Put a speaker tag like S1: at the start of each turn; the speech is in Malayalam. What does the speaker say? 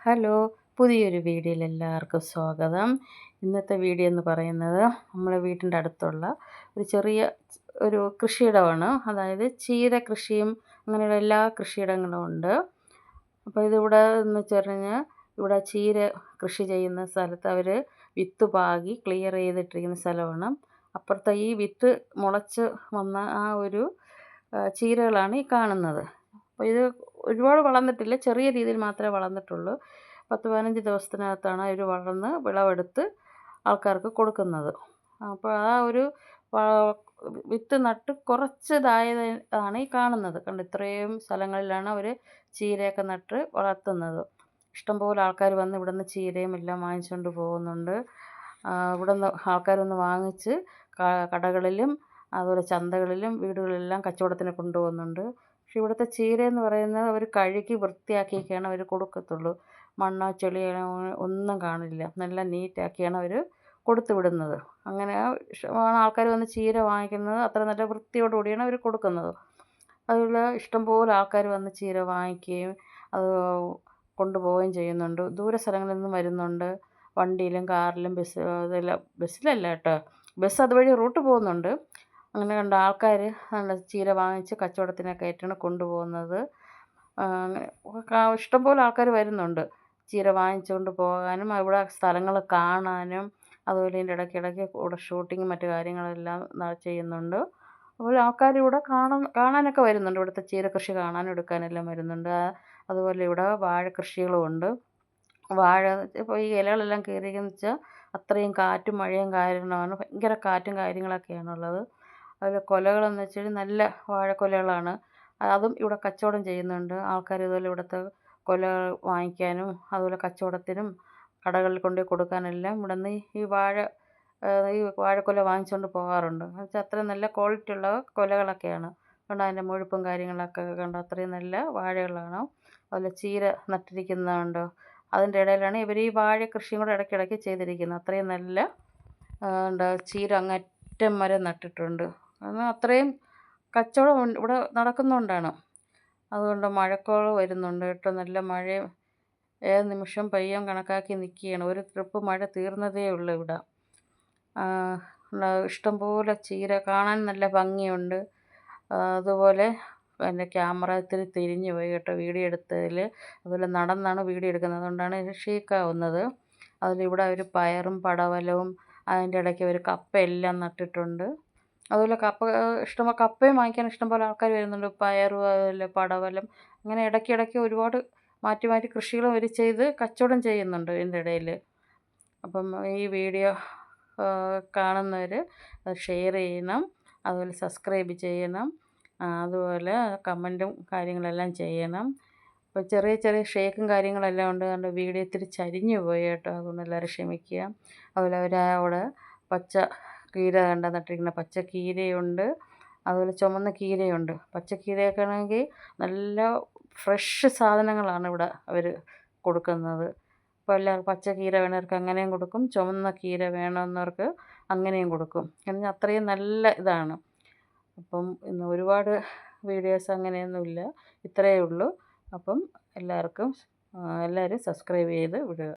S1: ഹലോ, പുതിയൊരു വീഡിയോയിൽ എല്ലാവർക്കും സ്വാഗതം. ഇന്നത്തെ വീഡിയോ എന്ന് പറയുന്നത് നമ്മുടെ വീട്ടിൻ്റെ അടുത്തുള്ള ഒരു ചെറിയ കൃഷിയിടമാണ്. അതായത് ചീര കൃഷിയും അങ്ങനെയുള്ള എല്ലാ കൃഷിയിടങ്ങളും ഉണ്ട്. അപ്പോൾ ഇതിവിടെ എന്ന് വെച്ച് കഴിഞ്ഞാൽ ഇവിടെ ചീര കൃഷി ചെയ്യുന്ന സ്ഥലത്ത് അവർ വിത്ത് പാകി ക്ലിയർ ചെയ്തിട്ടിരിക്കുന്ന സ്ഥലമാണ്. അപ്പുറത്തെ ഈ വിത്ത് മുളച്ച് വന്ന ആ ഒരു ചീരകളാണ് ഈ കാണുന്നത്. അപ്പോൾ ഇത് ഒരുപാട് വളർന്നിട്ടില്ല, ചെറിയ രീതിയിൽ മാത്രമേ വളർന്നിട്ടുള്ളൂ. 10-15 ദിവസത്തിനകത്താണ് ഇത് വളർന്ന് വിളവെടുത്ത് ആൾക്കാർക്ക് കൊടുക്കുന്നത്. അപ്പോൾ ആ ഒരു വിത്ത് നട്ട് കുറച്ചിതായതാണ് ഈ കാണുന്നത്. കണ്ട് ഇത്രയും സ്ഥലങ്ങളിലാണ് അവർ ചീരയൊക്കെ നട്ട് വളർത്തുന്നത്. ഇഷ്ടംപോലെ ആൾക്കാർ വന്ന് ഇവിടുന്ന് ചീരയും എല്ലാം വാങ്ങിച്ചുകൊണ്ട് പോകുന്നുണ്ട്. ഇവിടുന്ന് ആൾക്കാർ വന്ന് വാങ്ങിച്ച് കടകളിലും അതുപോലെ ചന്തകളിലും വീടുകളിലെല്ലാം കച്ചവടത്തിന് കൊണ്ടുപോകുന്നുണ്ട്. പക്ഷെ ഇവിടുത്തെ ചീര എന്ന് പറയുന്നത് അവർ കഴുകി വൃത്തിയാക്കിയൊക്കെയാണ് അവർ കൊടുക്കത്തുള്ളൂ. മണ്ണോ ചെളിയോ ഒന്നും കാണില്ല. നല്ല നീറ്റാക്കിയാണ് അവർ കൊടുത്തു വിടുന്നത്. അങ്ങനെ ആൾക്കാർ വന്ന് ചീര വാങ്ങിക്കുന്നത് അത്ര നല്ല വൃത്തിയോടുകൂടിയാണ് അവർ കൊടുക്കുന്നത്. അതുപോലെ ഇഷ്ടംപോലെ ആൾക്കാർ വന്ന് ചീര വാങ്ങിക്കുകയും അത് കൊണ്ടുപോവുകയും ചെയ്യുന്നുണ്ട്. ദൂര സ്ഥലങ്ങളിൽ നിന്നും വരുന്നുണ്ട്. വണ്ടിയിലും കാറിലും ബസ്സിലല്ല കേട്ടോ, ബസ് അതുവഴി റൂട്ട് പോകുന്നുണ്ട്. അങ്ങനെ കണ്ട ആൾക്കാർ നല്ല ചീര വാങ്ങിച്ച് കച്ചവടത്തിനൊക്കെ ആയിട്ടാണ് കൊണ്ടുപോകുന്നത്. അങ്ങനെ ഇഷ്ടംപോലെ ആൾക്കാർ വരുന്നുണ്ട് ചീര വാങ്ങിച്ചുകൊണ്ട് പോകാനും ഇവിടെ സ്ഥലങ്ങൾ കാണാനും. അതുപോലെ ഇതിൻ്റെ ഇടയ്ക്കിടയ്ക്ക് ഇവിടെ ഷൂട്ടിങ്ങും മറ്റു കാര്യങ്ങളെല്ലാം ചെയ്യുന്നുണ്ട്. അതുപോലെ ആൾക്കാർ ഇവിടെ കാണാനൊക്കെ വരുന്നുണ്ട്. ഇവിടുത്തെ ചീര കൃഷി കാണാനും എടുക്കാനെല്ലാം വരുന്നുണ്ട്. അതുപോലെ ഇവിടെ വാഴ കൃഷികളുമുണ്ട്. വാഴ ഇപ്പോൾ ഈ ഇലകളെല്ലാം കീറിയെന്ന് വെച്ചാൽ അത്രയും കാറ്റും മഴയും കാരണമാണ്, ഭയങ്കര കാറ്റും കാര്യങ്ങളൊക്കെയാണുള്ളത്. അതിൽ കൊലകളെന്ന് വെച്ചാൽ നല്ല വാഴക്കൊലകളാണ്. അതും ഇവിടെ കച്ചവടം ചെയ്യുന്നുണ്ട് ആൾക്കാർ. ഇതുപോലെ ഇവിടുത്തെ കൊല വാങ്ങിക്കാനും അതുപോലെ കച്ചവടത്തിനും കടകളിൽ കൊണ്ടുപോയി കൊടുക്കാനെല്ലാം ഇവിടുന്ന് ഈ വാഴക്കൊല വാങ്ങിച്ചുകൊണ്ട് പോകാറുണ്ട്. എന്ന് വെച്ചാൽ അത്രയും നല്ല ക്വാളിറ്റി ഉള്ള കൊലകളൊക്കെയാണ്. അതുകൊണ്ട് അതിൻ്റെ മുഴുപ്പും കാര്യങ്ങളൊക്കെ കണ്ട് അത്രയും നല്ല വാഴകളാണ്. അതുപോലെ ചീര നട്ടിരിക്കുന്നതുണ്ട്. അതിൻ്റെ ഇടയിലാണ് ഇവർ ഈ വാഴ കൃഷിയും കൂടെ ഇടയ്ക്കിടയ്ക്ക് ചെയ്തിരിക്കുന്നത്. അത്രയും നല്ല ചീര അങ്ങറ്റം വരെ നട്ടിട്ടുണ്ട്. കാരണം അത്രയും കച്ചവടം ഇവിടെ നടക്കുന്നതുകൊണ്ടാണ്. അതുകൊണ്ട് മഴക്കോൾ വരുന്നുണ്ട് കേട്ടോ, നല്ല മഴയും ഏത് നിമിഷം പെയ്യാൻ കണക്കാക്കി നിൽക്കുകയാണ്. ഒരു ട്രിപ്പ് മഴ തീർന്നതേ ഉള്ളൂ ഇവിടെ. ഇഷ്ടംപോലെ ചീര കാണാൻ നല്ല ഭംഗിയുണ്ട്. അതുപോലെ എൻ്റെ ക്യാമറ ഇത്തിരി തിരിഞ്ഞു പോയി കേട്ടോ വീഡിയോ എടുത്തതിൽ. അതുപോലെ നടന്നാണ് വീഡിയോ എടുക്കുന്നത്, അതുകൊണ്ടാണ് ഇത് ഷേക്കാവുന്നത്. അതിലിവിടെ അവർ പയറും പടവലവും അതിൻ്റെ ഇടയ്ക്ക് ഒരു കപ്പയെല്ലാം നട്ടിട്ടുണ്ട്. അതുപോലെ കപ്പയും വാങ്ങിക്കാൻ ഇഷ്ടംപോലെ ആൾക്കാർ വരുന്നുണ്ട്. പയറും അതുപോലെ പടവലം അങ്ങനെ ഇടയ്ക്കിടയ്ക്ക് ഒരുപാട് മാറ്റി മാറ്റി കൃഷികൾ അവർ ചെയ്ത് കച്ചവടം ചെയ്യുന്നുണ്ട് ഇതിൻ്റെ ഇടയിൽ. അപ്പം ഈ വീഡിയോ കാണുന്നവർ ഷെയർ ചെയ്യണം, അതുപോലെ സബ്സ്ക്രൈബ് ചെയ്യണം, അതുപോലെ കമൻറ്റും കാര്യങ്ങളെല്ലാം ചെയ്യണം. അപ്പോൾ ചെറിയ ചെറിയ ഷേക്കും കാര്യങ്ങളെല്ലാം ഉണ്ട്. അതുകൊണ്ട് വീഡിയോ ഇത്തിരി ചരിഞ്ഞു പോയി കേട്ടോ, അതുകൊണ്ട് എല്ലാവരും ക്ഷമിക്കുക. അതുപോലെ അവിടെ പച്ച കീര നട്ടിരിക്കുന്ന പച്ചക്കീരയുണ്ട്, അതുപോലെ ചുമന്ന കീരയുണ്ട്. പച്ചക്കീരയൊക്കെ ആണെങ്കിൽ നല്ല ഫ്രഷ് സാധനങ്ങളാണ് ഇവിടെ അവർ കൊടുക്കുന്നത്. അപ്പോൾ എല്ലാവർക്കും പച്ചക്കീര വേണവർക്ക് അങ്ങനെയും കൊടുക്കും, ചുമന്ന കീര വേണമെന്നവർക്ക് അങ്ങനെയും കൊടുക്കും. എന്നാൽ അത്രയും നല്ല ഇതാണ്. അപ്പം ഇന്ന് ഒരുപാട് വീഡിയോസ് അങ്ങനെയൊന്നുമില്ല, ഇത്രയേ ഉള്ളൂ. അപ്പം എല്ലാവരും സബ്സ്ക്രൈബ് ചെയ്ത് വിടുക.